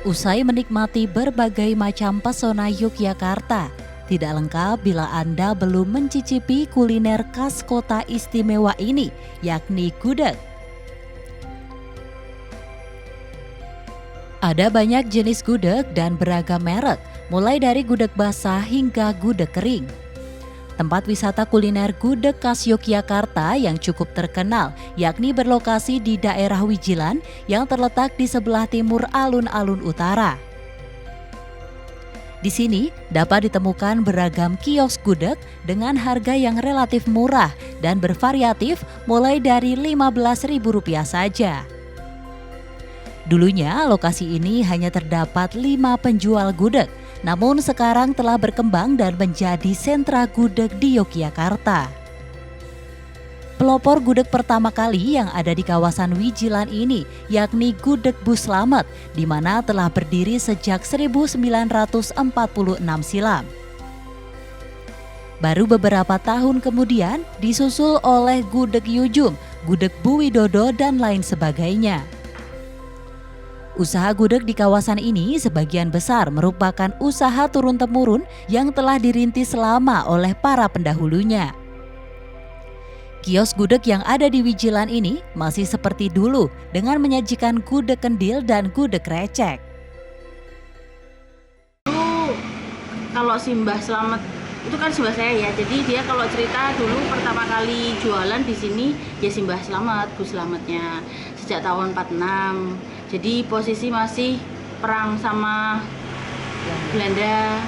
Usai menikmati berbagai macam pesona Yogyakarta, tidak lengkap bila Anda belum mencicipi kuliner khas kota istimewa ini, yakni gudeg. Ada banyak jenis gudeg dan beragam merek, mulai dari gudeg basah hingga gudeg kering. Tempat wisata kuliner gudeg khas Yogyakarta yang cukup terkenal, yakni berlokasi di daerah Wijilan yang terletak di sebelah timur alun-alun utara. Di sini dapat ditemukan beragam kios gudeg dengan harga yang relatif murah dan bervariatif mulai dari Rp15.000 saja. Dulunya lokasi ini hanya terdapat 5 penjual gudeg, namun sekarang telah berkembang dan menjadi sentra gudeg di Yogyakarta. Pelopor gudeg pertama kali yang ada di kawasan Wijilan ini yakni Gudeg Bu Slamet, di mana telah berdiri sejak 1946 silam. Baru beberapa tahun kemudian disusul oleh Gudeg Yujum, Gudeg Bu Widodo dan lain sebagainya. Usaha gudeg di kawasan ini sebagian besar merupakan usaha turun-temurun yang telah dirintis lama oleh para pendahulunya. Kios gudeg yang ada di Wijilan ini masih seperti dulu dengan menyajikan gudeg kendil dan gudeg recek. Kalau Simbah Slamet itu kan simbah saya ya, jadi dia kalau cerita dulu pertama kali jualan di sini ya Simbah Slamet, Bu Slametnya sejak tahun 46. Jadi posisi masih perang sama Belanda,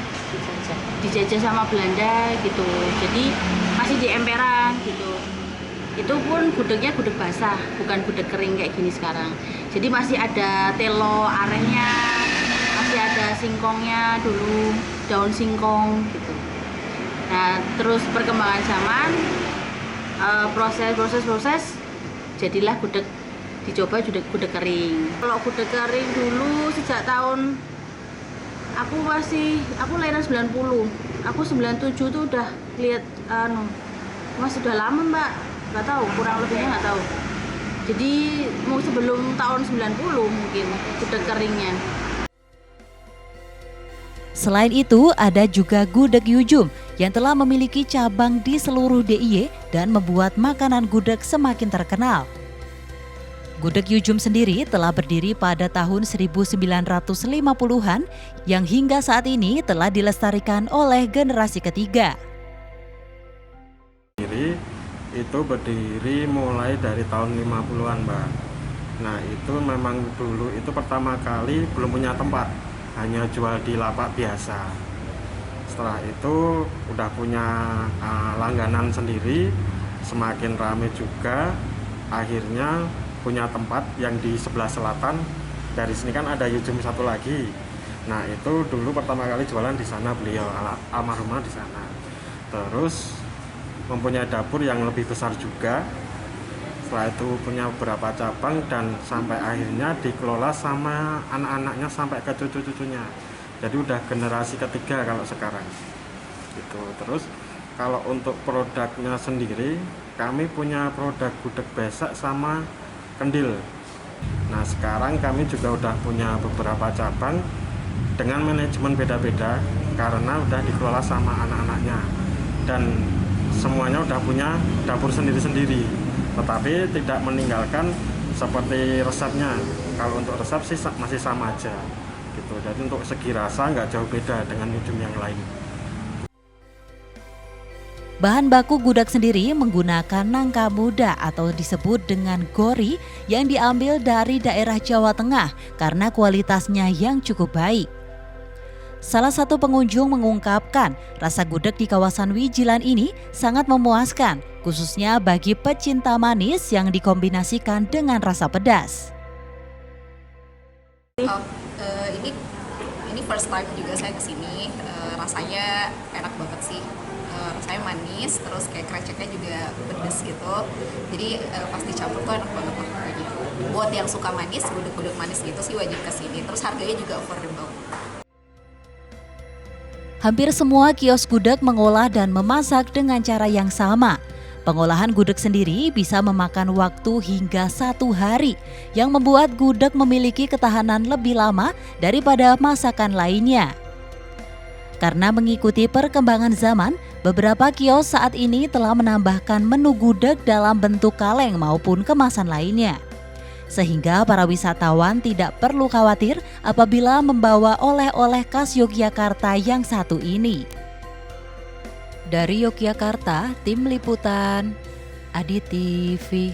dijajah sama Belanda gitu. Jadi masih di emperan gitu. Itu pun gudegnya gudeg basah, bukan gudeg kering kayak gini sekarang. Jadi masih ada telo arehnya, masih ada singkongnya dulu, daun singkong gitu. Nah, terus perkembangan zaman, proses jadilah gudeg. Dicoba gudeg kering. Kalau gudeg kering dulu sejak tahun aku lahiran 90. Aku 97 tuh udah lihat Mas sudah lama, Mbak. Enggak tahu, kurang lebihnya enggak tahu. Jadi mau sebelum tahun 90 mungkin gudeg keringnya. Selain itu, ada juga Gudeg Yujum yang telah memiliki cabang di seluruh DIY dan membuat makanan gudeg semakin terkenal. Gudeg Yujum sendiri telah berdiri pada tahun 1950-an yang hingga saat ini telah dilestarikan oleh generasi ketiga. Itu berdiri mulai dari tahun 50-an, Mbak. Nah, itu memang dulu itu pertama kali belum punya tempat, hanya jual di lapak biasa. Setelah itu udah punya langganan sendiri, semakin ramai juga, akhirnya punya tempat yang di sebelah selatan. Dari sini kan ada Yujum satu lagi. Nah, itu dulu pertama kali jualan di sana, beliau almarhumah di sana. Terus mempunyai dapur yang lebih besar juga. Setelah itu punya beberapa cabang dan sampai akhirnya dikelola sama anak-anaknya sampai ke cucu-cucunya. Jadi udah generasi ketiga kalau sekarang. Gitu. Terus kalau untuk produknya sendiri, kami punya produk gudeg besak sama kendil. Nah, sekarang kami juga udah punya beberapa cabang dengan manajemen beda-beda karena udah dikelola sama anak-anaknya dan semuanya udah punya dapur sendiri-sendiri, tetapi tidak meninggalkan seperti resepnya. Kalau untuk resep sih masih sama aja gitu. Jadi untuk segi rasa nggak jauh beda dengan Yujum yang lain. Bahan baku gudeg sendiri menggunakan nangka muda atau disebut dengan gori yang diambil dari daerah Jawa Tengah karena kualitasnya yang cukup baik. Salah satu pengunjung mengungkapkan rasa gudeg di kawasan Wijilan ini sangat memuaskan, khususnya bagi pecinta manis yang dikombinasikan dengan rasa pedas. Ini first time juga saya kesini, rasanya enak banget sih. Rasanya manis, terus kayak kreceknya juga pedas gitu. Jadi pas dicampur tuh enak banget lah gitu. Buat yang suka manis, gudeg-gudeg manis gitu sih wajib kesini. Terus harganya juga affordable. Hampir semua kios gudeg mengolah dan memasak dengan cara yang sama. Pengolahan gudeg sendiri bisa memakan waktu hingga 1 hari, yang membuat gudeg memiliki ketahanan lebih lama daripada masakan lainnya. Karena mengikuti perkembangan zaman, beberapa kios saat ini telah menambahkan menu gudeg dalam bentuk kaleng maupun kemasan lainnya. Sehingga para wisatawan tidak perlu khawatir apabila membawa oleh-oleh khas Yogyakarta yang satu ini. Dari Yogyakarta, Tim Liputan, Adi TV.